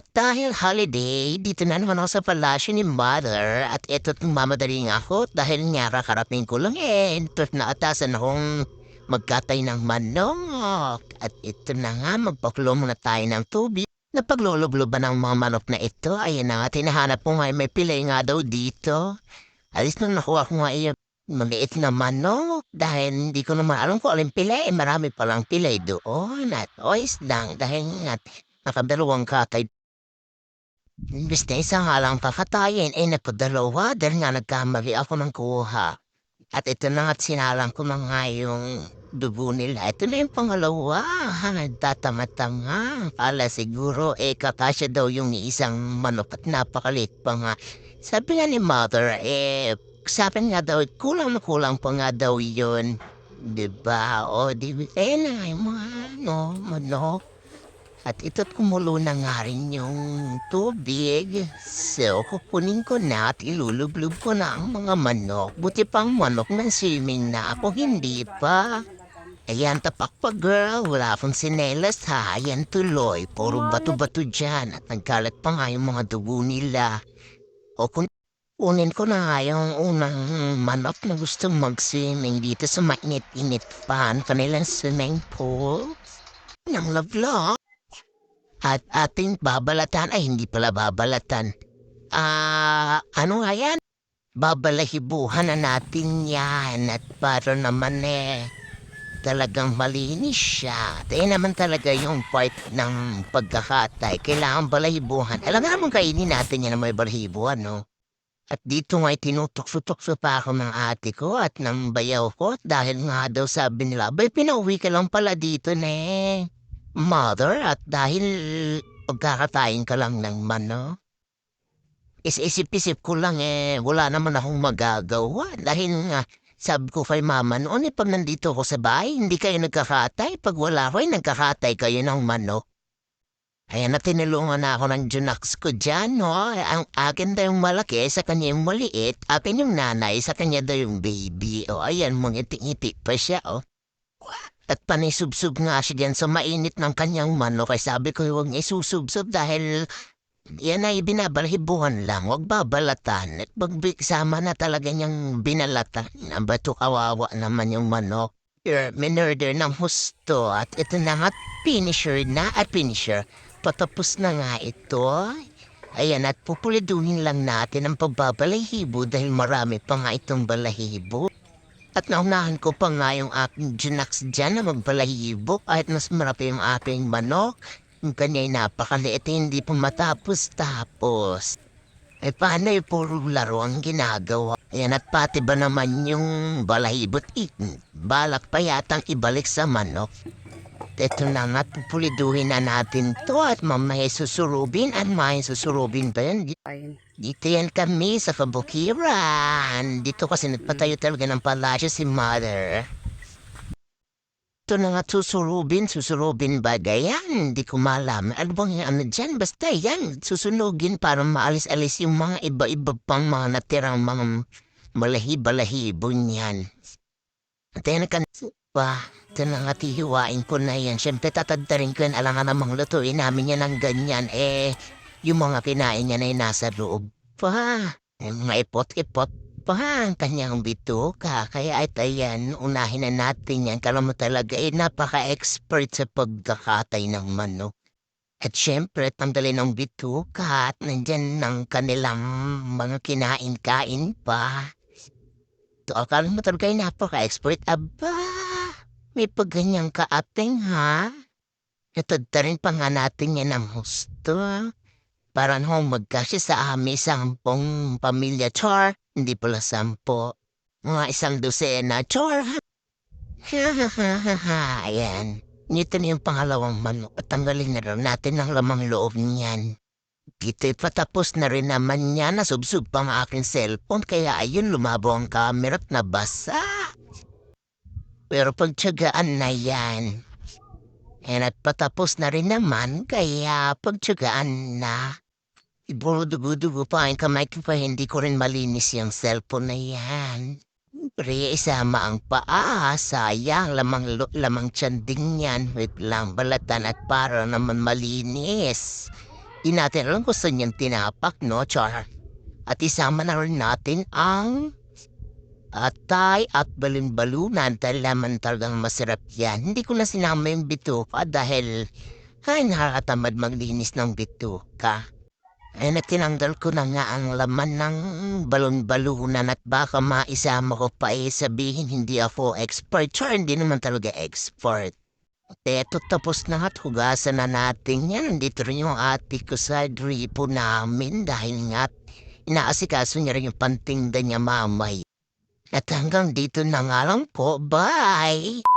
At dahil holiday, dito na naman ako sa palasyo ni Mother at ito't mamadali nga ako dahil nga kakarating ko lang ito't naatasan akong magkatay ng manok. At ito na nga, magpakulo muna tayo ng tubig. Napaglulubluban ng mga manok na ito, ayan na nga, tinahanap ko nga may pilay nga daw dito. Alis nung nakuha ko nga yung maliit na manok dahil hindi ko naman alam kung alin pilay, marami palang pilay doon at oyes lang dahil nga nakadalawang katay. Imbes na isa nga lang kakatayin, nagpadalawa dahil nga nagkamali ako ng kuha. At ito na nga't sinalang ko na nga yung dugo nila. Ito na yung pangalawa. Tatamad-tanga. Kala siguro, kakasya daw yung isang manok at napakalit pa nga. Sabi nga ni Mother, sabi nga daw, kulang na kulang pa nga daw yun. Diba? O, na nga yung mga, manok. At ito't kumulo na nga rin yung tubig. So, kukunin ko na at ilulublog ko na ang mga manok. Buti pang manok ng swimming na ako, hindi pa. Ayan, tapak pa girl. Wala akong sinelas ha. Ayan tuloy. Puro bato-bato dyan. At nagkalat pa nga yung mga dugo nila. O kunin ko na nga yung unang manok na gustong mag-swimming dito sa mainit-init pan. Kanilang swimming pool. Nang lavla. At ating babalatan, ay hindi pala babalatan. Ano nga yan? Babalahibuhan na natin yan at para naman talagang malinis siya. At naman talaga yung part ng pagkakatay. Kailangan balahibuhan. Alam naman kainin natin yan na may balahibuhan, no? At dito nga tinutukso-tukso pa ako ng ate ko at ng bayaw ko dahil nga daw sabi nila, "Bay, pinauwi ka lang pala dito, ne." Mother, at dahil pagkakatayin ka lang ng manok, isip-isip ko lang wala naman akong magagawa. Dahil nga, sabi ko kay mama, noon pag nandito ako sa bahay, hindi kayo nagkakatay. Pag wala ko, nagkakatay kayo ng manok. Ayan na tinulungan na ako ng Junax ko dyan, no? Ang akin daw yung malaki, sa kanya yung maliit. Akin yung nanay, sa kanya daw yung baby. O, ayan, ngiti-ngiti pa siya, oh. At panisubsob nga siya dyan sa mainit ng kanyang manok. Kaya sabi ko huwag niya isusubsob dahil yan ay binabalahibuhan lang. Huwag babalatan. At magsama na talaga niyang binalatan. Bato kawawa naman yung manok. Minurder ng husto. At ito na nga, finisher na at finisher. Patapos na nga ito. Ayan, at pupuliduhin lang natin ang pagbabalahibo dahil marami pa nga itong balahibo. At naunahan ko pa nga yung aking Junax dyan na magbalahibo kahit mas marami yung aking manok. Yung kanya'y napakaliit, hindi pa matapos-tapos. Paano yung puro laro ang ginagawa? Ayan, at pati ba naman yung balahibot? Balak pa yatang ibalik sa manok. Ito na nga, pupuliduhin na natin to at mamaya susurubin at may susurubin ba yan? Dito yan kami sa kabukiran. Dito kasi nagpatayo talaga ng palasyo si Mother. Ito na nga susurubin ba yan? Hindi ko malam. Ano bang ano dyan? Basta yan, susunugin para maalis-alis yung mga iba-iba pang mga natirang mga balahibo niyan. At yan ka pa. Ito na nga tihiwain ko na yan. Siyempre tatadtarin ko yan. Alangan namang lutuin namin yan ng ganyan. Yung mga kinain niya na nasa loob pa. Mga ipot-ipot pa ang kanyang bituka. Kaya at ayan, unahin na natin yan. Kala mo talaga napaka-expert sa pagkakatay ng manok. At syempre, tanggalin ang bituka at nandyan ng kanilang mga kinain-kain pa. Ito, akala mo talaga napaka-expert. Aba, may pagganyang kaating ha? Natadtarin pa nga natin yan ng husto. Para nung magkasya sa amin 10 pamilya. Char, hindi pala 10. Mga 1 dosena. Char, ha? Ayan. Nito na yung pangalawang manok at tanggalin na rin natin ang lamang loob niyan. Dito'y patapos na rin naman niya. Nasubsub pa ang aking cellphone kaya ayun lumabo ang camera at nabasa. Pero pagtsagaan na yan. At patapos na rin naman kaya pagtsagaan na. Iburo dugo-dugo pa ang kamay ko pa hindi ko rin malinis yung cellphone na yan. Pre, isama ang paa, sayang, lamang tiyanding yan. Wait lang, balatan at para naman malinis. Di natin alam kung saan yan tinapak, no, char? At isama na rin natin ang atay at balon-balunan dahil naman talagang masarap yan. Hindi ko na sinama yung bituka dahil ay nakakatamad maglinis ng bituka. Ay tinanggal ko na nga ang laman ng balon-balunan at baka maisama ko pa sabihin hindi ako expert. Char, hindi naman talaga expert. Eto tapos na at hugasan na natin yan. Dito rin yung ate ko sa gripo namin dahil nga inaasikaso niya rin yung pantinda niya mamay. At hanggang dito na nga lang po. Bye!